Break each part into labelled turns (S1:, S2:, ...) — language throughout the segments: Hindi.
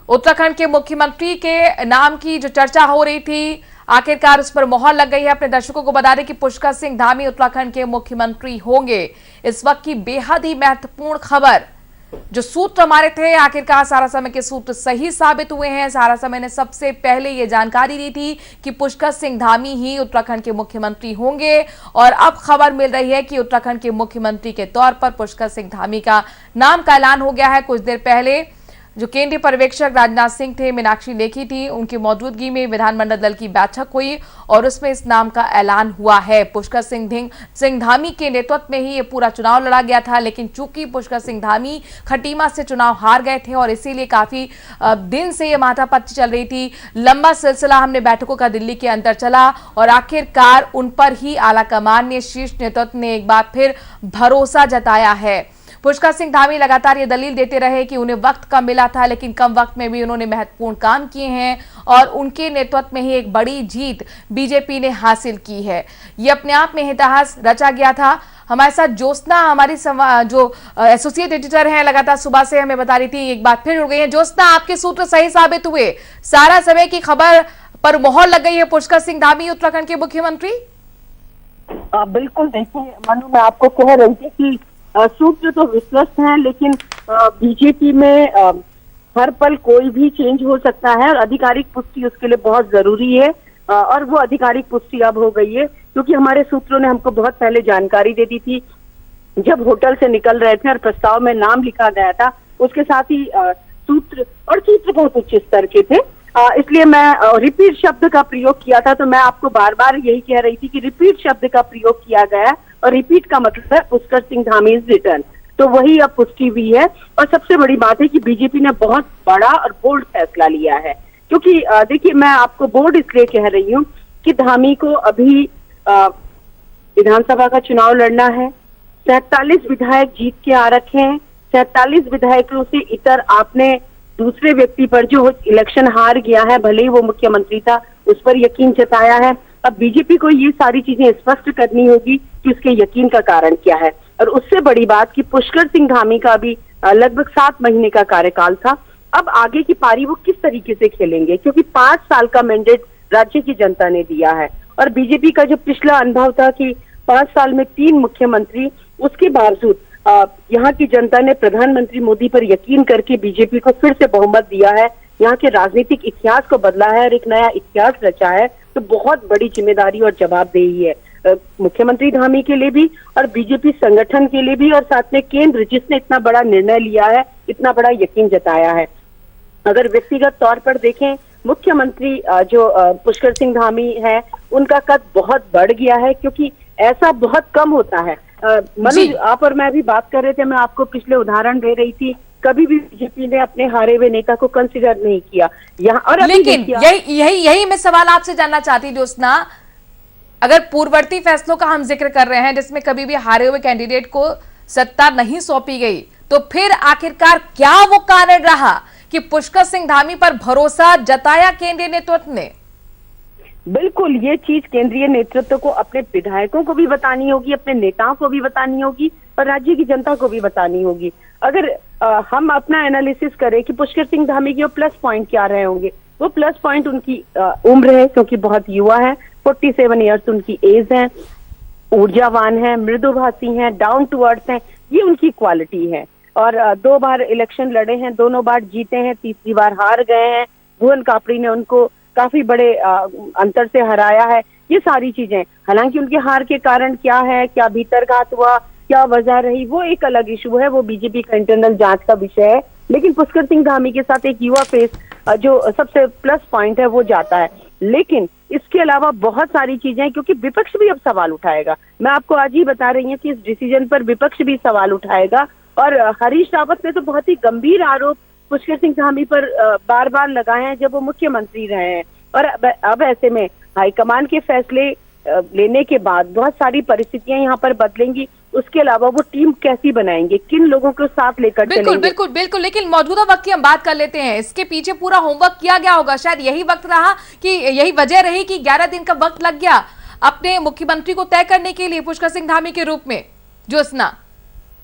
S1: उत्तराखंड के मुख्यमंत्री के नाम की जो चर्चा हो रही थी, आखिरकार उस पर मोहर लग गई है। अपने दर्शकों को बता दें कि पुष्कर सिंह धामी उत्तराखंड के मुख्यमंत्री होंगे। इस वक्त की बेहद ही महत्वपूर्ण खबर, जो सूत्र हमारे थे, आखिरकार सारा समय के सूत्र सही साबित हुए हैं। सारा समय ने सबसे पहले यह जानकारी दी थी कि पुष्कर सिंह धामी ही उत्तराखंड के मुख्यमंत्री होंगे, और अब खबर मिल रही है कि उत्तराखंड के मुख्यमंत्री के तौर पर पुष्कर सिंह धामी का नाम का ऐलान हो गया है। कुछ देर पहले जो केंद्रीय पर्यवेक्षक राजनाथ सिंह थे, मीनाक्षी लेखी थी, उनकी मौजूदगी में विधानमंडल दल की बैठक हुई और उसमें इस नाम का ऐलान हुआ है। पुष्कर सिंह धामी के नेतृत्व में ही ये पूरा चुनाव लड़ा गया था, लेकिन चूंकि पुष्कर सिंह धामी खटीमा से चुनाव हार गए थे और इसीलिए काफी दिन से ये माथापच्ची चल रही थी। लंबा सिलसिला हमने बैठकों का दिल्ली के अंदर चला और आखिरकार उन पर ही आलाकमान ने, शीर्ष नेतृत्व ने एक बार फिर भरोसा जताया है। पुष्कर सिंह धामी लगातार ये दलील देते रहे कि उन्हें वक्त कम मिला था, लेकिन कम वक्त में भी उन्होंने महत्वपूर्ण काम किए हैं और उनके नेतृत्व में ही एक बड़ी जीत बीजेपी ने हासिल की है। ये अपने आप में इतिहास रचा गया था। हमारे साथ ज्योत्सना, हमारी जो एसोसिएट एडिटर हैं, लगातार सुबह से हमें बता रही थी, एक बार फिर जुड़ गई है। ज्योत्सना, आपके सूत्र सही साबित हुए, सारा समय की खबर पर मोहर लग गई है पुष्कर सिंह धामी उत्तराखंड के मुख्यमंत्री।
S2: बिल्कुल, देखिए मनु, मैं आपको कह रही थी कि सूत्र तो विश्वस्त हैं, लेकिन बीजेपी में हर पल कोई भी चेंज हो सकता है और आधिकारिक पुष्टि उसके लिए बहुत जरूरी है। और वो आधिकारिक पुष्टि अब हो गई है, क्योंकि हमारे सूत्रों ने हमको बहुत पहले जानकारी दे दी थी। जब होटल से निकल रहे थे और प्रस्ताव में नाम लिखा गया था, उसके साथ ही सूत्र बहुत उच्च स्तर के थे। इसलिए मैं रिपीट शब्द का प्रयोग किया था। तो मैं आपको बार बार यही कह रही थी कि रिपीट शब्द का प्रयोग किया गया है और रिपीट का मतलब है पुष्कर सिंह धामी इज रिटर्न। तो वही अब पुष्टि हुई है। और सबसे बड़ी बात है कि बीजेपी ने बहुत बड़ा और बोल्ड फैसला लिया है, क्योंकि देखिए, मैं आपको बोल्ड इसलिए कह रही हूँ कि धामी को अभी विधानसभा का चुनाव लड़ना है। 47 विधायक जीत के आ रखे हैं। 47 विधायकों से इतर आपने दूसरे व्यक्ति पर जो इलेक्शन हार गया है, भले ही वो मुख्यमंत्री था, उस पर यकीन जताया है। अब बीजेपी को ये सारी चीजें स्पष्ट करनी होगी कि उसके यकीन का कारण क्या है। और उससे बड़ी बात कि पुष्कर सिंह धामी का भी लगभग 7 महीने का कार्यकाल था। अब आगे की पारी वो किस तरीके से खेलेंगे, क्योंकि 5 साल का मैंडेट राज्य की जनता ने दिया है। और बीजेपी का जो पिछला अनुभव था कि 5 साल में 3 मुख्यमंत्री, उसके बावजूद यहाँ की जनता ने प्रधानमंत्री मोदी पर यकीन करके बीजेपी को फिर से बहुमत दिया है, यहाँ के राजनीतिक इतिहास को बदला है और एक नया इतिहास रचा है। तो बहुत बड़ी जिम्मेदारी और जवाबदेही है मुख्यमंत्री धामी के लिए भी और बीजेपी संगठन के लिए भी, और साथ में केंद्र जिसने इतना बड़ा निर्णय लिया है, इतना बड़ा यकीन जताया है। अगर व्यक्तिगत तौर पर देखें, मुख्यमंत्री जो पुष्कर सिंह धामी है, उनका कद बहुत बढ़ गया है, क्योंकि ऐसा बहुत कम होता है। मनु, आप और मैं भी बात कर रहे थे, मैं आपको पिछले उदाहरण दे रही थी, कभी भी बीजेपी ने अपने हारे हुए नेता को कंसिडर नहीं किया यहाँ। और
S1: लेकिन यही मैं सवाल आपसे जानना चाहती ज्योत्सना, अगर पूर्ववर्ती फैसलों का हम जिक्र कर रहे हैं जिसमें कभी भी हारे हुए कैंडिडेट को सत्ता नहीं सौंपी गई, तो फिर आखिरकार क्या वो कारण रहा कि पुष्कर सिंह धामी पर भरोसा जताया केंद्रीय नेतृत्व ने?
S2: बिल्कुल, ये चीज केंद्रीय नेतृत्व को अपने विधायकों को भी बतानी होगी, अपने नेताओं को भी बतानी होगी और राज्य की जनता को भी बतानी होगी। अगर हम अपना एनालिसिस करें कि पुष्कर सिंह धामी के प्लस पॉइंट क्या रहे होंगे, वो प्लस पॉइंट उनकी उम्र है, क्योंकि बहुत युवा है, 47 ईयर्स उनकी एज है, ऊर्जावान है, मृदुभाषी हैं, डाउन टू अर्थ हैं, ये उनकी क्वालिटी है। और 2 बार इलेक्शन लड़े हैं, दोनों बार जीते हैं, तीसरी बार हार गए हैं। भुवन कापड़ी ने उनको काफी बड़े अंतर से हराया है। ये सारी चीजें, हालांकि उनके हार के कारण क्या है, क्या भीतरघात हुआ, क्या वजह रही, वो एक अलग इशू है, वो बीजेपी का इंटरनल जांच का विषय है। लेकिन पुष्कर सिंह धामी के साथ एक युवा फेस जो सबसे प्लस पॉइंट है, वो जाता है। लेकिन इसके अलावा बहुत सारी चीजें, क्योंकि विपक्ष भी अब सवाल उठाएगा। मैं आपको आज ही बता रही हूँ कि इस डिसीजन पर विपक्ष भी सवाल उठाएगा। और हरीश रावत ने तो बहुत ही गंभीर आरोप पुष्कर सिंह धामी पर बार बार लगाए हैं जब वो मुख्यमंत्री रहे हैं। और अब ऐसे में हाईकमान के फैसले लेने के बाद बहुत सारी परिस्थितियां यहाँ पर बदलेंगी। उसके अलावा वो टीम कैसी बनाएंगे, किन लोगों को साथ लेकर चलेंगे।
S1: बिल्कुल। लेकिन मौजूदा वक्त की हम बात कर लेते हैं, इसके पीछे पूरा होमवर्क किया गया होगा। शायद यही वक्त रहा कि यही वजह रही कि 11 दिन का वक्त लग गया अपने मुख्यमंत्री को तय करने के लिए पुष्कर सिंह धामी के रूप में। ज्योत्सना,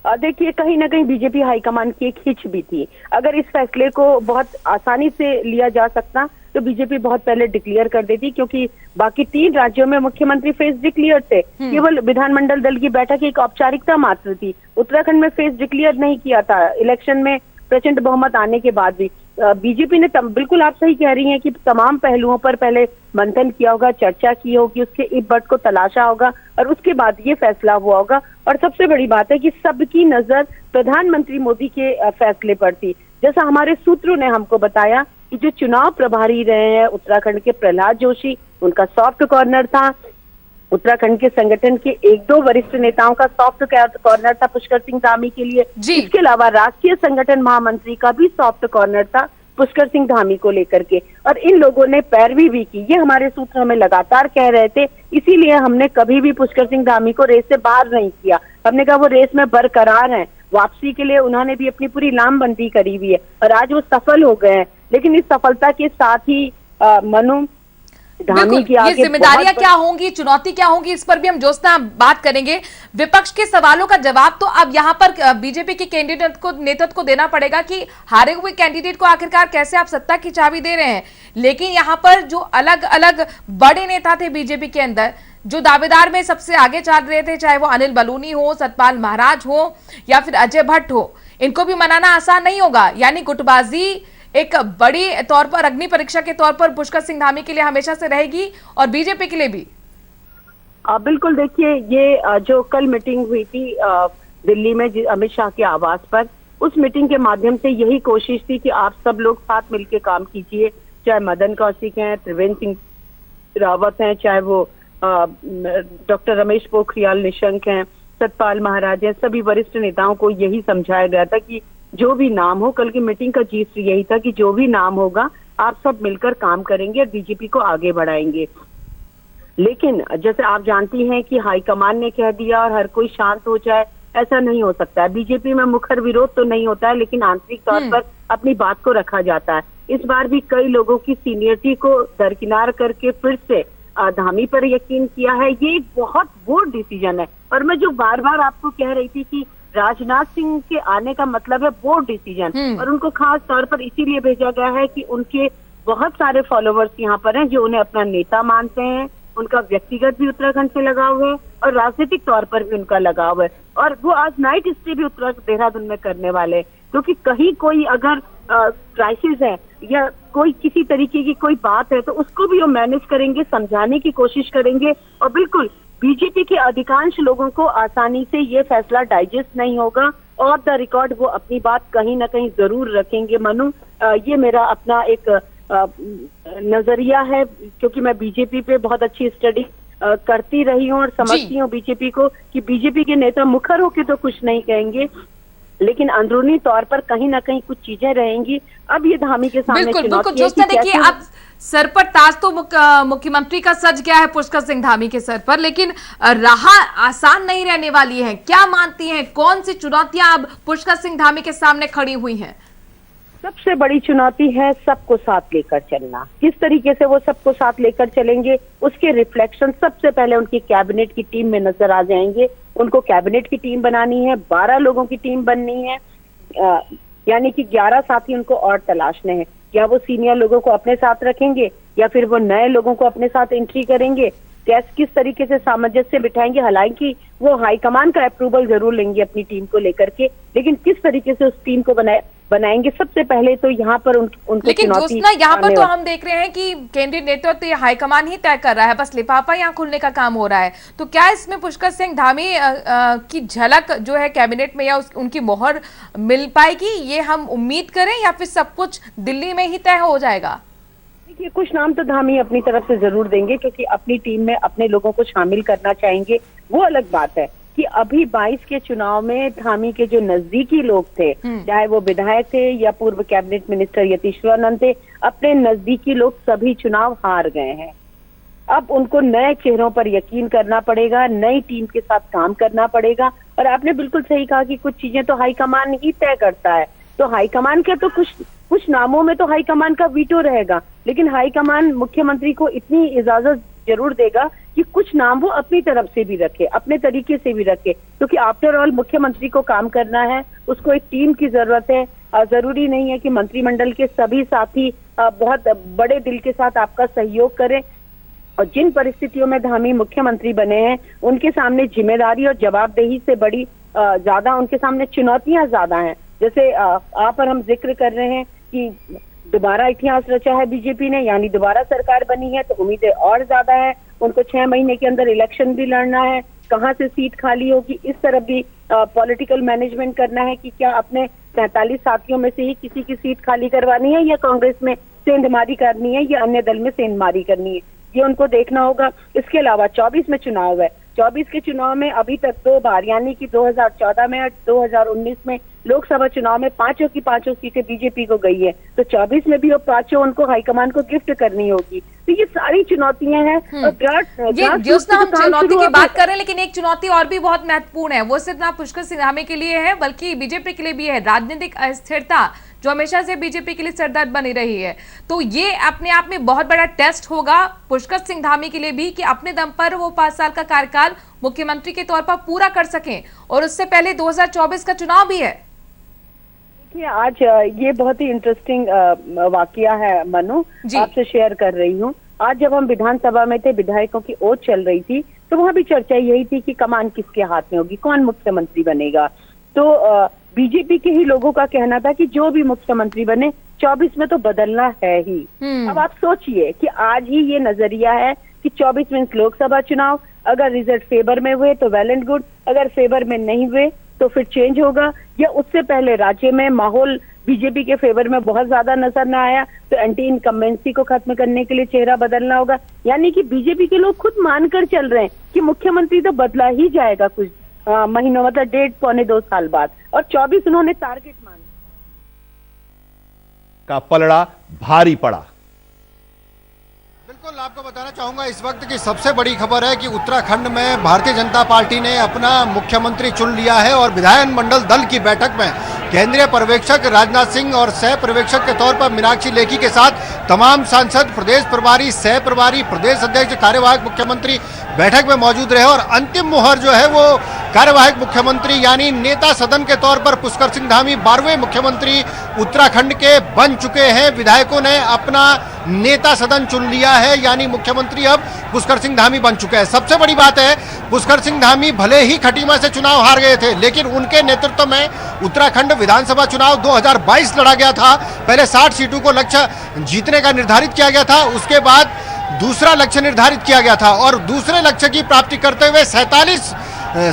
S2: देखिए, कहीं ना कहीं बीजेपी हाईकमान की एक हिच भी थी। अगर इस फैसले को बहुत आसानी से लिया जा सकता तो बीजेपी बहुत पहले डिक्लेयर कर देती, क्योंकि बाकी 3 राज्यों में मुख्यमंत्री फेस डिक्लेयर थे। केवल विधानमंडल दल की बैठक एक औपचारिकता मात्र थी। उत्तराखंड में फेस डिक्लेयर नहीं किया था इलेक्शन में प्रचंड बहुमत आने के बाद भी। बीजेपी ने बिल्कुल आप सही कह रही हैं कि तमाम पहलुओं पर पहले मंथन किया होगा, चर्चा की होगी, उसके इब बट को तलाशा होगा और उसके बाद ये फैसला हुआ होगा। और सबसे बड़ी बात है कि सबकी नजर प्रधानमंत्री मोदी के फैसले पर थी। जैसा हमारे सूत्रों ने हमको बताया कि जो चुनाव प्रभारी रहे हैं उत्तराखंड के प्रहलाद जोशी, उनका सॉफ्ट कॉर्नर था। उत्तराखंड के संगठन के 1-2 वरिष्ठ नेताओं का सॉफ्ट कॉर्नर था पुष्कर सिंह धामी के लिए। इसके अलावा राष्ट्रीय संगठन महामंत्री का भी सॉफ्ट कॉर्नर था पुष्कर सिंह धामी को लेकर के, और इन लोगों ने पैरवी भी की। ये हमारे सूत्र हमें लगातार कह रहे थे, इसीलिए हमने कभी भी पुष्कर सिंह धामी को रेस से बाहर नहीं किया। हमने कहा वो रेस में बरकरार हैं, वापसी के लिए उन्होंने भी अपनी पूरी लामबंदी करी हुई है और आज वो सफल हो गए हैं। लेकिन इस सफलता के साथ ही मनु धामी की
S1: ये जिम्मेदारियां क्या होंगी, चुनौती क्या होंगी, इस पर भी हम जोशना बात करेंगे। विपक्ष के सवालों का जवाब तो अब यहाँ पर बीजेपी के कैंडिडेट को नेतृत्व को देना पड़ेगा कि हारे हुए कैंडिडेट को आखिरकार कैसे आप सत्ता की चाबी दे रहे हैं। लेकिन यहाँ पर जो अलग अलग बड़े नेता थे बीजेपी के अंदर, जो दावेदार में सबसे आगे चल रहे थे, चाहे वो अनिल बलूनी हो, सतपाल महाराज हो या फिर अजय भट्ट हो, इनको भी मनाना आसान नहीं होगा। यानी गुटबाजी एक बड़ी तौर पर अग्नि परीक्षा के तौर पर पुष्कर सिंह धामी के लिए हमेशा से रहेगी और बीजेपी के लिए भी।
S2: बिल्कुल, देखिए ये जो कल मीटिंग हुई थी दिल्ली में अमित शाह के आवास पर, उस मीटिंग के माध्यम से यही कोशिश थी कि आप सब लोग साथ मिलकर काम कीजिए। चाहे मदन कौशिक हैं, त्रिवेंद्र सिंह रावत हैं, चाहे वो डॉक्टर रमेश पोखरियाल निशंक हैं, सतपाल महाराज हैं, सभी वरिष्ठ नेताओं को यही समझाया गया था कि जो भी नाम हो, कल की मीटिंग का जीत यही था कि जो भी नाम होगा आप सब मिलकर काम करेंगे और बीजेपी को आगे बढ़ाएंगे। लेकिन जैसे आप जानती हैं कि हाईकमान ने कह दिया और हर कोई शांत हो जाए, ऐसा नहीं हो सकता है। बीजेपी में मुखर विरोध तो नहीं होता है, लेकिन आंतरिक तौर पर अपनी बात को रखा जाता है। इस बार भी कई लोगों की सीनियरिटी को दरकिनार करके फिर से धामी पर यकीन किया है। ये एक बहुत बोल्ड डिसीजन है और मैं जो बार बार आपको कह रही थी कि राजनाथ सिंह के आने का मतलब है बोर्ड डिसीजन, और उनको खास तौर पर इसीलिए भेजा गया है कि उनके बहुत सारे फॉलोवर्स यहाँ पर हैं जो उन्हें अपना नेता मानते हैं। उनका व्यक्तिगत भी उत्तराखंड से लगाव है और राजनीतिक तौर पर भी उनका लगाव है, और वो आज नाइट स्टे भी देहरादून में करने वाले हैं, क्योंकि कहीं कोई अगर क्राइसिस है या कोई किसी तरीके की कोई बात है तो उसको भी वो मैनेज करेंगे, समझाने की कोशिश करेंगे। और बिल्कुल बीजेपी के अधिकांश लोगों को आसानी से ये फैसला डाइजेस्ट नहीं होगा। ऑफ द रिकॉर्ड वो अपनी बात कहीं ना कहीं जरूर रखेंगे। मनु, ये मेरा अपना एक नजरिया है, क्योंकि मैं बीजेपी पे बहुत अच्छी स्टडी करती रही हूँ और समझती हूँ बीजेपी को, कि बीजेपी के नेता मुखर होके तो कुछ नहीं कहेंगे, लेकिन अंदरूनी तौर पर कहीं ना कहीं कुछ चीजें रहेंगी। अब ये धामी के सामने
S1: बिल्कुल देखिए, अब सर पर ताज तो मुख्यमंत्री का सज गया है पुष्कर सिंह धामी के सर पर, लेकिन राह आसान नहीं रहने वाली है। क्या मानती हैं, कौन सी चुनौतियां अब पुष्कर सिंह धामी के सामने खड़ी हुई हैं?
S2: सबसे बड़ी चुनौती है सबको साथ लेकर चलना। किस तरीके से वो सबको साथ लेकर चलेंगे, उसके रिफ्लेक्शन सबसे पहले उनकी कैबिनेट की टीम में नजर आ जाएंगे। उनको कैबिनेट की टीम बनानी है, 12 लोगों की टीम बननी है, यानी कि 11 साथी उनको और तलाशने हैं। या वो सीनियर लोगों को अपने साथ रखेंगे या फिर वो नए लोगों को अपने साथ एंट्री करेंगे, किस तरीके से सामंजस्य बिठाएंगे। हालांकि वो हाईकमान का अप्रूवल जरूर लेंगे अपनी टीम को लेकर के, लेकिन किस तरीके से उस टीम को बनाएंगे, सबसे पहले तो यहाँ पर उनको
S1: लेकिन यहाँ पर तो हम देख रहे हैं कि केंद्रीय नेतृत्व तो हाईकमान ही तय कर रहा है, बस लिफाफा यहाँ खुलने का काम हो रहा है। तो क्या इसमें पुष्कर सिंह धामी की झलक जो है कैबिनेट में या उनकी मोहर मिल पाएगी, ये हम उम्मीद करें, या फिर सब कुछ दिल्ली में ही तय हो जाएगा?
S2: देखिए, कुछ नाम तो धामी अपनी तरफ से जरूर देंगे, क्योंकि अपनी टीम में अपने लोगों को शामिल करना चाहेंगे। वो अलग बात है कि अभी 22 के चुनाव में धामी के जो नजदीकी लोग थे, चाहे वो विधायक थे या पूर्व कैबिनेट मिनिस्टर यतीश्वरानंद थे, अपने नजदीकी लोग सभी चुनाव हार गए हैं। अब उनको नए चेहरों पर यकीन करना पड़ेगा, नई टीम के साथ काम करना पड़ेगा। और आपने बिल्कुल सही कहा कि कुछ चीजें तो हाईकमान ही तय करता है। तो हाईकमान का तो कुछ नामों में तो हाईकमान का वीटो रहेगा, लेकिन हाईकमान मुख्यमंत्री को इतनी इजाजत जरूर देगा कि कुछ नाम वो अपनी तरफ से भी रखे, अपने तरीके से भी रखे, क्योंकि आफ्टर ऑल मुख्यमंत्री को काम करना है, उसको एक टीम की जरूरत है। जरूरी नहीं है कि मंत्रिमंडल के सभी साथी बहुत बड़े दिल के साथ आपका सहयोग करें। और जिन परिस्थितियों में धामी मुख्यमंत्री बने हैं, उनके सामने जिम्मेदारी और जवाबदेही से बड़ी ज्यादा उनके सामने चुनौतियां ज्यादा हैं। जैसे आप और हम जिक्र कर रहे हैं कि दोबारा इतिहास रचा है बीजेपी ने, यानी दोबारा सरकार बनी है, तो उम्मीदें और ज्यादा है। उनको 6 महीने के अंदर इलेक्शन भी लड़ना है, कहाँ से सीट खाली होगी इस तरफ भी पॉलिटिकल मैनेजमेंट करना है कि क्या अपने 43 साथियों में से ही किसी की सीट खाली करवानी है, या कांग्रेस में सेंधमारी करनी है, या अन्य दल में सेंधमारी करनी है, ये उनको देखना होगा। इसके अलावा 24 में चुनाव है, 24 के चुनाव में अभी तक 2 बार यानी कि 2014 में और 2019 में लोकसभा चुनाव में 5 की 5 सीटें बीजेपी को गई है, तो 24 में भी वो 5 उनको हाईकमान को गिफ्ट करनी होगी। तो ये सारी चुनौतियां हैं। और
S1: ये जिसना हम चुनौती की बात कर रहे हैं, लेकिन एक चुनौती और भी बहुत महत्वपूर्ण है, वो सिर्फ ना पुष्कर सिंह धामी के लिए है बल्कि बीजेपी के लिए भी है, राजनीतिक अस्थिरता जो हमेशा से बीजेपी के लिए सरदर्द बनी रही है। तो ये अपने आप में बहुत बड़ा टेस्ट होगा पुष्कर सिंह धामी के लिए भी कि अपने दम पर वो 5 साल का कार्यकाल मुख्यमंत्री के तौर पर पूरा कर सकें, और उससे पहले 2024 का चुनाव भी है।
S2: देखिए, आज ये बहुत ही इंटरेस्टिंग वाकया है मनु, आपसे शेयर कर रही हूँ। आज जब हम विधानसभा में थे, विधायकों की ओट चल रही थी, तो वहां भी चर्चा यही थी कि कमान किसके हाथ में होगी, कौन मुख्यमंत्री बनेगा। तो बीजेपी के ही लोगों का कहना था कि जो भी मुख्यमंत्री बने 24 में तो बदलना है ही। अब आप सोचिए कि आज ही ये नजरिया है कि 24 में लोकसभा चुनाव, अगर रिजल्ट फेवर में हुए तो वेल एंड गुड, अगर फेवर में नहीं हुए तो फिर चेंज होगा, या उससे पहले राज्य में माहौल बीजेपी के फेवर में बहुत ज्यादा नजर न आया तो एंटी इनकम्बेंसी को खत्म करने के लिए चेहरा बदलना होगा। यानी कि बीजेपी के लोग खुद मानकर चल रहे हैं कि मुख्यमंत्री तो बदला ही जाएगा कुछ महीनों, मतलब 1.5-2 साल बाद, और 24 उन्होंने टारगेट माना।
S3: का पलड़ा भारी पड़ा।
S4: बिल्कुल, आपको बताना चाहूंगा इस वक्त की सबसे बड़ी खबर है कि उत्तराखंड में भारतीय जनता पार्टी ने अपना मुख्यमंत्री चुन लिया है, और विधानमंडल दल की बैठक में केंद्रीय पर्यवेक्षक राजनाथ सिंह और सह पर्यवेक्षक के तौर पर मीनाक्षी लेखी के साथ तमाम सांसद, प्रदेश प्रभारी, सह प्रभारी, प्रदेश अध्यक्ष, कार्यवाहक मुख्यमंत्री बैठक में मौजूद रहे। और अंतिम मुहर जो है वो कार्यवाहक मुख्यमंत्री यानी नेता सदन के तौर पर पुष्कर सिंह धामी 12वें मुख्यमंत्री उत्तराखंड के बन चुके हैं। विधायकों ने अपना नेता सदन चुन लिया है, यानी मुख्यमंत्री अब पुष्कर सिंह धामी बन चुके हैं। सबसे बड़ी बात है, पुष्कर सिंह धामी भले ही खटीमा से चुनाव हार गए थे, लेकिन उनके नेतृत्व में उत्तराखंड विधानसभा चुनाव 2022 लड़ा गया था। पहले 60 सीटों को लक्ष्य जीतने का निर्धारित किया गया था, उसके बाद दूसरा लक्ष्य निर्धारित किया गया था, और दूसरे लक्ष्य की प्राप्ति करते हुए 47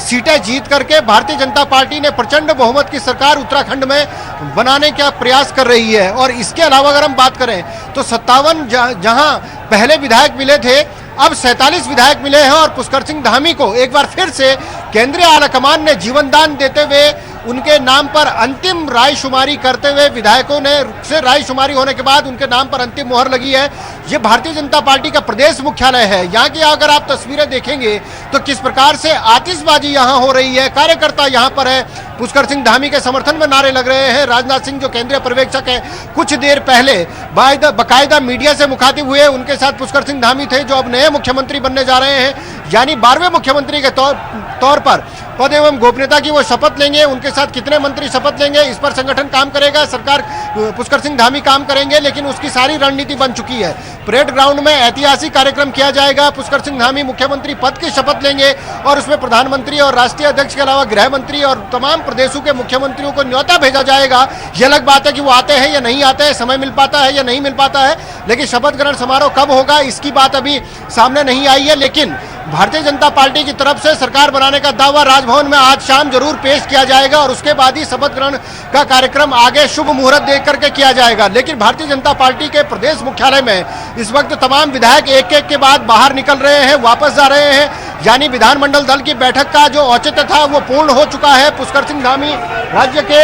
S4: सीटें जीत करके भारतीय जनता पार्टी ने प्रचंड बहुमत की सरकार उत्तराखंड में बनाने का प्रयास कर रही है। और इसके अलावा अगर हम बात करें तो 57 जहां पहले विधायक मिले थे, अब 47 विधायक मिले हैं, और पुष्कर सिंह धामी को एक बार फिर से केंद्रीय आलाकमान ने जीवनदान देते हुए उनके नाम पर अंतिम रायशुमारी करते हुए विधायकों ने से रायशुमारी होने के बाद उनके नाम पर अंतिम मुहर लगी है। ये भारतीय जनता पार्टी का प्रदेश मुख्यालय है। यहाँ की अगर आप तस्वीरें देखेंगे तो किस प्रकार से आतिशबाजी यहाँ हो रही है, कार्यकर्ता यहाँ पर है, पुष्कर सिंह धामी के समर्थन में नारे लग रहे हैं। राजनाथ सिंह जो केंद्रीय पर्यवेक्षक है, कुछ देर पहले बाकायदा मीडिया से मुखातिब हुए, उनके साथ पुष्कर सिंह धामी थे जो अब नए मुख्यमंत्री बनने जा रहे हैं, यानी 12वें मुख्यमंत्री के तौर पर पद एवं गोपनीयता की वो शपथ लेंगे। उनके साथ कितने मंत्री शपथ लेंगे इस पर संगठन काम करेगा, सरकार पुष्कर सिंह धामी काम करेंगे, लेकिन उसकी सारी रणनीति बन चुकी है। परेड ग्राउंड में ऐतिहासिक कार्यक्रम किया जाएगा, पुष्कर सिंह धामी मुख्यमंत्री पद की शपथ लेंगे, और उसमें प्रधानमंत्री और राष्ट्रीय अध्यक्ष के अलावा गृह मंत्री और तमाम प्रदेशों के मुख्यमंत्रियों को न्योता भेजा जाएगा। यह अलग बात है कि वो आते हैं या नहीं आते हैं, समय मिल पाता है या नहीं मिल पाता है, लेकिन शपथ ग्रहण समारोह कब होगा इसकी बात अभी सामने नहीं आई है। लेकिन भारतीय जनता पार्टी की तरफ से सरकार बनाने का दावा राजभवन में आज शाम जरूर पेश किया जाएगा, और उसके बाद ही शपथ ग्रहण का कार्यक्रम आगे शुभ मुहूर्त देख करके किया जाएगा। लेकिन भारतीय जनता पार्टी के प्रदेश मुख्यालय में इस वक्त तमाम विधायक एक एक के बाद बाहर निकल रहे हैं, वापस जा रहे हैं, यानी विधानमंडल दल की बैठक का जो औचित्य था वो पूर्ण हो चुका है। पुष्कर सिंह धामी राज्य के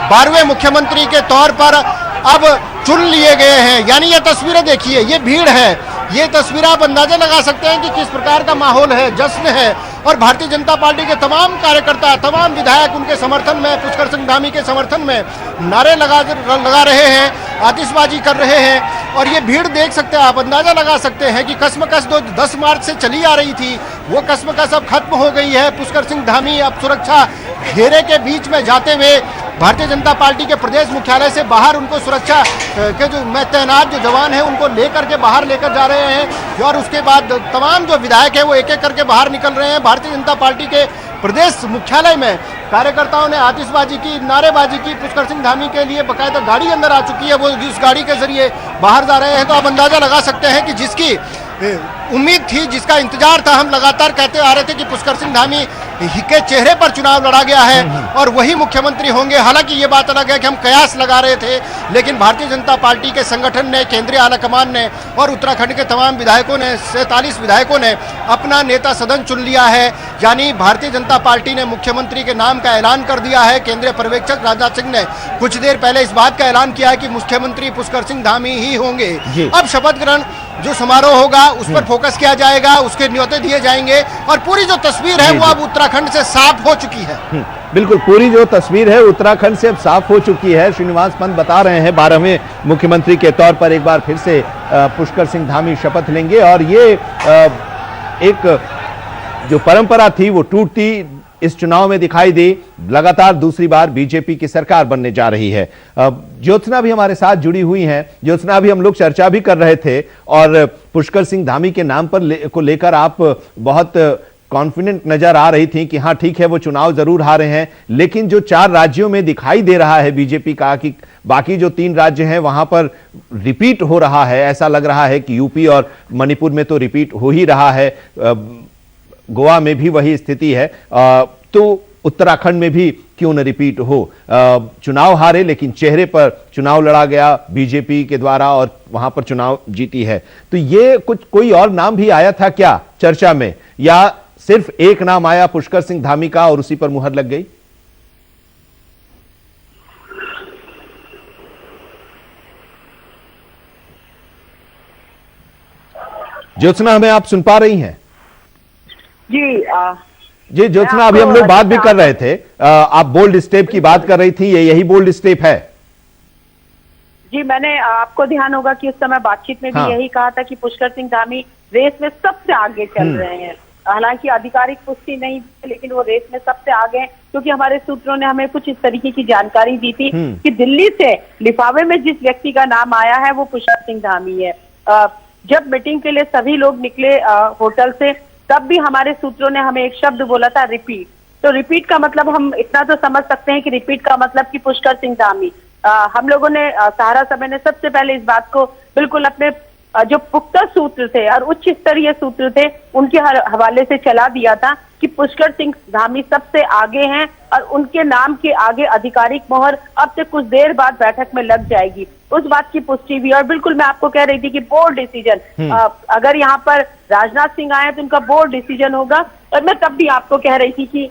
S4: 12वें मुख्यमंत्री के तौर पर अब चुन लिए गए हैं। यानी ये तस्वीरें देखिए, ये भीड़ है, ये तस्वीर आप अंदाजा लगा सकते हैं कि किस प्रकार का माहौल है, जश्न है, और भारतीय जनता पार्टी के तमाम कार्यकर्ता, तमाम विधायक उनके समर्थन में, पुष्कर सिंह धामी के समर्थन में नारे लगा रहे हैं, आतिशबाजी कर रहे हैं। और ये भीड़ देख सकते हैं आप, अंदाजा लगा सकते हैं कि कसमकस 10 मार्च से चली आ रही थी, वो कसमकस अब खत्म हो गई है। पुष्कर सिंह धामी अब सुरक्षा घेरे के बीच में जाते हुए भारतीय जनता पार्टी के प्रदेश मुख्यालय से बाहर उनको सुरक्षा के जो तैनात जो जवान हैं उनको लेकर के बाहर लेकर जा रहे हैं। और उसके बाद तमाम जो विधायक हैं वो एक एक करके बाहर निकल रहे हैं। भारतीय जनता पार्टी के प्रदेश मुख्यालय में कार्यकर्ताओं ने आतिशबाजी की, नारेबाजी की। पुष्कर सिंह धामी के लिए बकायदा गाड़ी अंदर आ चुकी है, वो उस गाड़ी के जरिए बाहर जा रहे हैं। तो आप अंदाजा लगा सकते हैं कि जिसकी उम्मीद थी, जिसका इंतजार था, हम लगातार कहते आ रहे थे कि पुष्कर सिंह धामी के चेहरे पर चुनाव लड़ा गया है और वही मुख्यमंत्री होंगे। हालांकि ये बात अलग है कि हम कयास लगा रहे थे, लेकिन भारतीय जनता पार्टी के संगठन ने, केंद्रीय आलाकमान ने और उत्तराखंड के तमाम विधायकों ने, 47 विधायकों ने अपना नेता सदन चुन लिया है। यानी भारतीय जनता पार्टी ने मुख्यमंत्री के नाम का ऐलान कर दिया है। केंद्रीय पर्यवेक्षक राजनाथ सिंह ने कुछ देर पहले इस बात का ऐलान किया है कि मुख्यमंत्री पुष्कर सिंह धामी ही होंगे। अब शपथ ग्रहण जो समारोह होगा उस पर फोकस किया जाएगा, उसके न्योते दिए जाएंगे और पूरी जो तस्वीर है वो अब उत्तराखंड से साफ हो चुकी है।
S3: बिल्कुल, पूरी जो तस्वीर है उत्तराखंड से अब साफ हो चुकी है। श्रीनिवास पंत बता रहे हैं 12वें मुख्यमंत्री के तौर पर एक बार फिर से पुष्कर सिंह धामी शपथ लेंगे और ये एक जो परंपरा थी वो टूटती इस चुनाव में दिखाई दी। लगातार दूसरी बार बीजेपी की सरकार बनने जा रही है। ज्योत्सना भी हमारे साथ जुड़ी हुई हैं। ज्योत्सना, भी हम लोग चर्चा भी कर रहे थे और पुष्कर सिंह धामी के नाम पर को लेकर आप बहुत कॉन्फिडेंट नजर आ रही थी कि हाँ ठीक है वो चुनाव जरूर हारे हैं, लेकिन जो 4 राज्यों में दिखाई दे रहा है बीजेपी का कि बाकी जो 3 राज्य हैं वहां पर रिपीट हो रहा है। ऐसा लग रहा है कि यूपी और मणिपुर में तो रिपीट हो ही रहा है, गोवा में भी वही स्थिति है, तो उत्तराखंड में भी क्यों न रिपीट हो। चुनाव हारे लेकिन चेहरे पर चुनाव लड़ा गया बीजेपी के द्वारा और वहां पर चुनाव जीती है। तो ये कोई और नाम भी आया था क्या चर्चा में, या सिर्फ एक नाम आया पुष्कर सिंह धामी का और उसी पर मुहर लग गई? ज्योत्सना, हमें आप सुन पा रही हैं? जी ज्योत्सना, अभी हम लोग बात भी कर रहे थे, आप बोल्ड स्टेप की बात कर रही थी, ये यही बोल्ड स्टेप है?
S2: जी, मैंने, आपको ध्यान होगा कि उस समय बातचीत में भी यही कहा था कि पुष्कर सिंह धामी रेस में सबसे आगे चल रहे हैं। हालांकि आधिकारिक पुष्टि नहीं, लेकिन वो रेस में सबसे आगे हैं, क्योंकि हमारे सूत्रों ने हमें कुछ इस तरीके की जानकारी दी थी कि दिल्ली से लिफाफे में जिस व्यक्ति का नाम आया है वो पुष्कर सिंह धामी है। जब मीटिंग के लिए सभी लोग निकले होटल से, तब भी हमारे सूत्रों ने हमें एक शब्द बोला था, रिपीट। तो रिपीट का मतलब हम इतना तो समझ सकते हैं कि रिपीट का मतलब कि पुष्कर सिंह धामी। हम लोगों ने, सहारा समय ने सबसे पहले इस बात को बिल्कुल अपने जो पुख्ता सूत्र थे और उच्च स्तरीय सूत्र थे उनके हवाले से चला दिया था कि पुष्कर सिंह धामी सबसे आगे हैं और उनके नाम के आगे आधिकारिक मोहर अब से कुछ देर बाद बैठक में लग जाएगी। उस बात की पुष्टि भी, और बिल्कुल मैं आपको कह रही थी कि बोर्ड डिसीजन, अगर यहाँ पर राजनाथ सिंह आए तो उनका बोर्ड डिसीजन होगा। और मैं तब भी आपको कह रही थी कि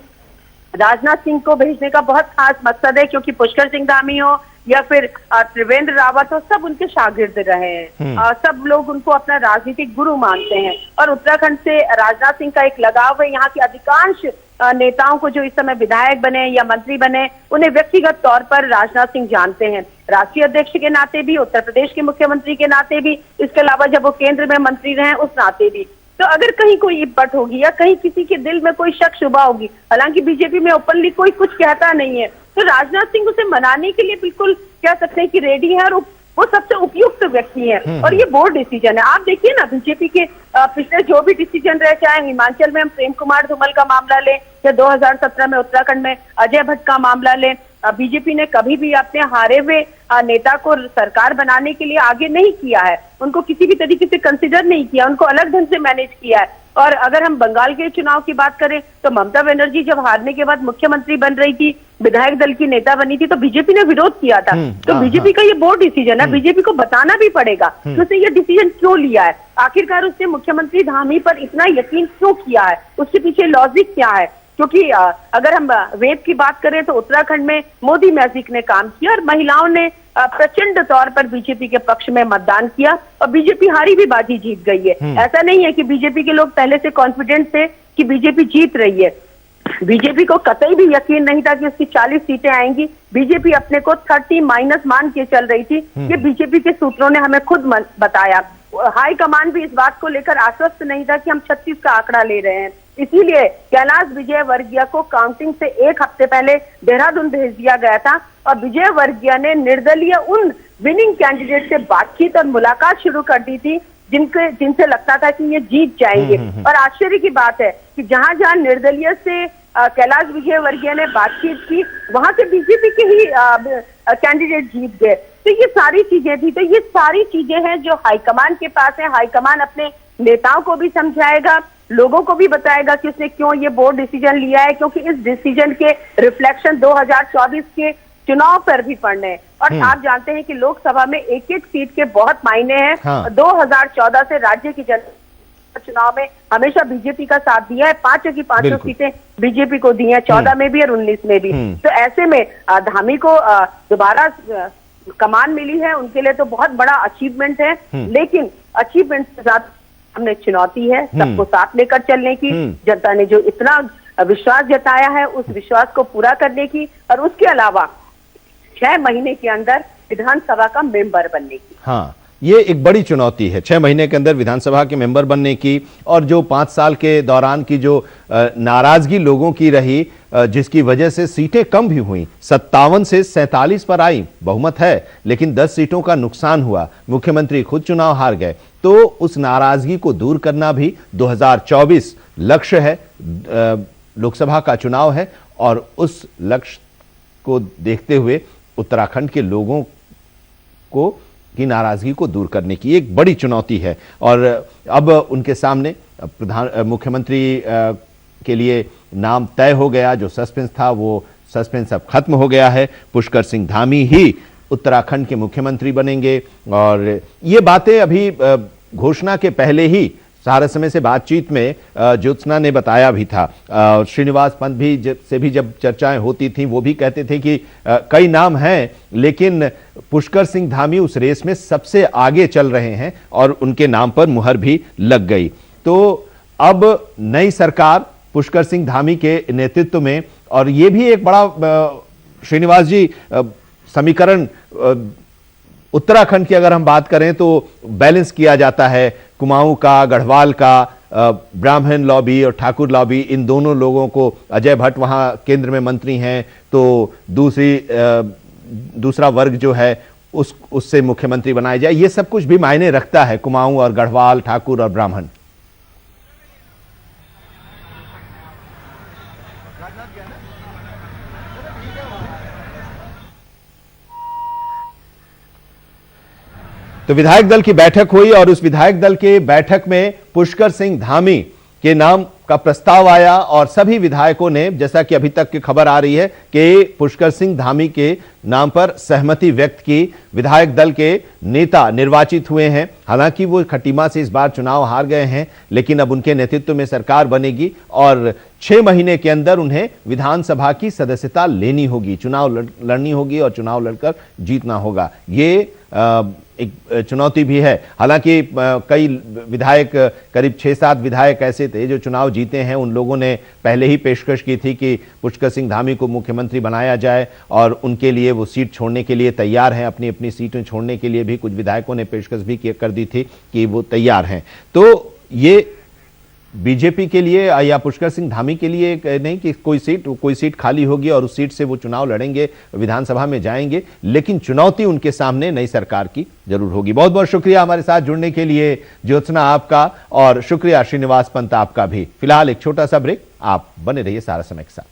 S2: राजनाथ सिंह को भेजने का बहुत खास मकसद है, क्योंकि पुष्कर सिंह धामी हो या फिर त्रिवेंद्र रावत हो, सब उनके शागिर्द रहे हैं। सब लोग उनको अपना राजनीतिक गुरु मानते हैं और उत्तराखंड से राजनाथ सिंह का एक लगाव है। यहाँ के अधिकांश नेताओं को जो इस समय विधायक बने या मंत्री बने, उन्हें व्यक्तिगत तौर पर राजनाथ सिंह जानते हैं, राष्ट्रीय अध्यक्ष के नाते भी, उत्तर प्रदेश के मुख्यमंत्री के नाते भी, इसके अलावा जब वो केंद्र में मंत्री रहे उस नाते भी। तो अगर कहीं कोई इब्बत होगी या कहीं किसी के दिल में कोई शक शुबा होगी, हालांकि बीजेपी में ओपनली कोई कुछ कहता नहीं है, तो राजनाथ सिंह उसे मनाने के लिए बिल्कुल कह सकते हैं कि रेडी है और वो सबसे उपयुक्त व्यक्ति है। और ये बोर्ड डिसीजन है। आप देखिए ना, बीजेपी के पिछले जो भी डिसीजन रहे, चाहे हिमाचल में हम प्रेम कुमार धूमल का मामला लें या 2017 में उत्तराखंड में अजय भट्ट का मामला लें, बीजेपी ने कभी भी अपने हारे हुए नेता को सरकार बनाने के लिए आगे नहीं किया है, उनको किसी भी तरीके से कंसिडर नहीं किया, उनको अलग ढंग से मैनेज किया है। और अगर हम बंगाल के चुनाव की बात करें तो ममता बनर्जी जब हारने के बाद मुख्यमंत्री बन रही थी, विधायक दल की नेता बनी थी, तो बीजेपी ने विरोध किया था। तो बीजेपी का ये बोर्ड डिसीजन है, बीजेपी को बताना भी पड़ेगा कि उसने ये डिसीजन क्यों लिया है, आखिरकार उसने मुख्यमंत्री धामी पर इतना यकीन क्यों किया है, उसके पीछे लॉजिक क्या है। क्योंकि अगर हम रेप की बात करें तो उत्तराखंड में मोदी मैजिक ने काम किया और महिलाओं ने प्रचंड तौर पर बीजेपी के पक्ष में मतदान किया और बीजेपी हारी भी बाजी जीत गई है। ऐसा नहीं है कि बीजेपी के लोग पहले से कॉन्फिडेंट थे कि बीजेपी जीत रही है। बीजेपी को कतई भी यकीन नहीं था कि उसकी 40 सीटें आएंगी। बीजेपी अपने को 30 माइनस मान के चल रही थी। ये बीजेपी के सूत्रों ने हमें खुद बताया। हाईकमान भी इस बात को लेकर आश्वस्त नहीं था कि हम 36 का आंकड़ा ले रहे हैं। इसीलिए कैलाश विजयवर्गीय को काउंटिंग से एक हफ्ते पहले देहरादून भेज दिया गया था और विजयवर्गीय ने निर्दलीय उन विनिंग कैंडिडेट से बातचीत और मुलाकात शुरू कर दी थी जिनसे लगता था कि ये जीत जाएंगे। और आश्चर्य की बात है कि जहां जहां निर्दलीय से कैलाश विजयवर्गीय ने बातचीत की वहां से बीजेपी के ही कैंडिडेट जीत गए। तो ये सारी चीजें थी। तो ये सारी चीजें हैं जो हाईकमान के पास है। हाईकमान अपने नेताओं को भी समझाएगा, लोगों को भी बताएगा कि उसने क्यों ये बोर्ड डिसीजन लिया है, क्योंकि इस डिसीजन के रिफ्लेक्शन 2024 के चुनाव पर भी पड़ने हैं। और आप जानते हैं कि लोकसभा में एक एक सीट के बहुत मायने हैं।
S3: हाँ।
S2: 2014 से राज्य की जनता चुनाव में हमेशा बीजेपी का साथ दिया है। 5 की 5 सीटें बीजेपी को दी हैं, 14 में भी और 19 में भी। तो ऐसे में धामी को दोबारा कमान मिली है, उनके लिए तो बहुत बड़ा अचीवमेंट है। लेकिन अचीवमेंट के साथ हमने चुनौती है सबको साथ लेकर चलने की। जनता ने जो इतना विश्वास जताया है उस विश्वास को पूरा करने की और उसके अलावा 6 महीने के अंदर विधानसभा का मेंबर बनने की।
S3: हाँ, ये एक बड़ी चुनौती है 6 महीने के अंदर विधानसभा के मेंबर बनने की। और जो 5 साल के दौरान की जो नाराजगी लोगों की रही, जिसकी वजह से सीटें कम भी हुई, 57 से 47 पर आई, बहुमत है लेकिन 10 सीटों का नुकसान हुआ, मुख्यमंत्री खुद चुनाव हार गए। तो उस नाराजगी को दूर करना भी 2024 लक्ष्य है, लोकसभा का चुनाव है और उस लक्ष्य को देखते हुए उत्तराखंड के लोगों को की नाराजगी को दूर करने की एक बड़ी चुनौती है। और अब उनके सामने मुख्यमंत्री के लिए नाम तय हो गया। जो सस्पेंस था वो सस्पेंस अब खत्म हो गया है। पुष्कर सिंह धामी ही उत्तराखंड के मुख्यमंत्री बनेंगे। और ये बातें अभी घोषणा के पहले ही सारे समय से बातचीत में ज्योत्सना ने बताया भी था। श्रीनिवास पंत भी से भी जब चर्चाएं होती थी वो भी कहते थे कि कई नाम हैं लेकिन पुष्कर सिंह धामी उस रेस में सबसे आगे चल रहे हैं और उनके नाम पर मुहर भी लग गई। तो अब नई सरकार पुष्कर सिंह धामी के नेतृत्व में, और ये भी एक बड़ा श्रीनिवास जी समीकरण उत्तराखंड की अगर हम बात करें तो बैलेंस किया जाता है। कुमाऊं का, गढ़वाल का, ब्राह्मण लॉबी और ठाकुर लॉबी, इन दोनों लोगों को, अजय भट्ट वहां केंद्र में मंत्री हैं तो दूसरा वर्ग जो है उससे मुख्यमंत्री बनाया जाए। ये सब कुछ भी मायने रखता है, कुमाऊं और गढ़वाल, ठाकुर और ब्राह्मण। तो विधायक दल की बैठक हुई और उस विधायक दल के बैठक में पुष्कर सिंह धामी के नाम का प्रस्ताव आया और सभी विधायकों ने, जैसा कि अभी तक की खबर आ रही है कि पुष्कर सिंह धामी के नाम पर सहमति व्यक्त की। विधायक दल के नेता निर्वाचित हुए हैं। हालांकि वो खटीमा से इस बार चुनाव हार गए हैं लेकिन अब उनके नेतृत्व में सरकार बनेगी और 6 महीने के अंदर उन्हें विधानसभा की सदस्यता लेनी होगी, चुनाव लड़नी होगी और चुनाव लड़कर जीतना होगा। ये एक चुनौती भी है। हालांकि कई विधायक, करीब 6-7 विधायक ऐसे थे जो चुनाव जीते हैं। उन लोगों ने पहले ही पेशकश की थी कि पुष्कर सिंह धामी को मुख्यमंत्री बनाया जाए और उनके लिए वो सीट छोड़ने के लिए तैयार हैं। अपनी अपनी सीटें छोड़ने के लिए भी कुछ विधायकों ने पेशकश भी कर दी थी कि वो तैयार हैं। तो ये बीजेपी के लिए या पुष्कर सिंह धामी के लिए नहीं कि कोई सीट खाली होगी और उस सीट से वो चुनाव लड़ेंगे, विधानसभा में जाएंगे, लेकिन चुनौती उनके सामने नई सरकार की जरूर होगी। बहुत बहुत शुक्रिया हमारे साथ जुड़ने के लिए ज्योत्सना आपका, और शुक्रिया श्रीनिवास पंत आपका भी। फिलहाल एक छोटा सा ब्रेक, आप बने रहिए सारा समय के साथ।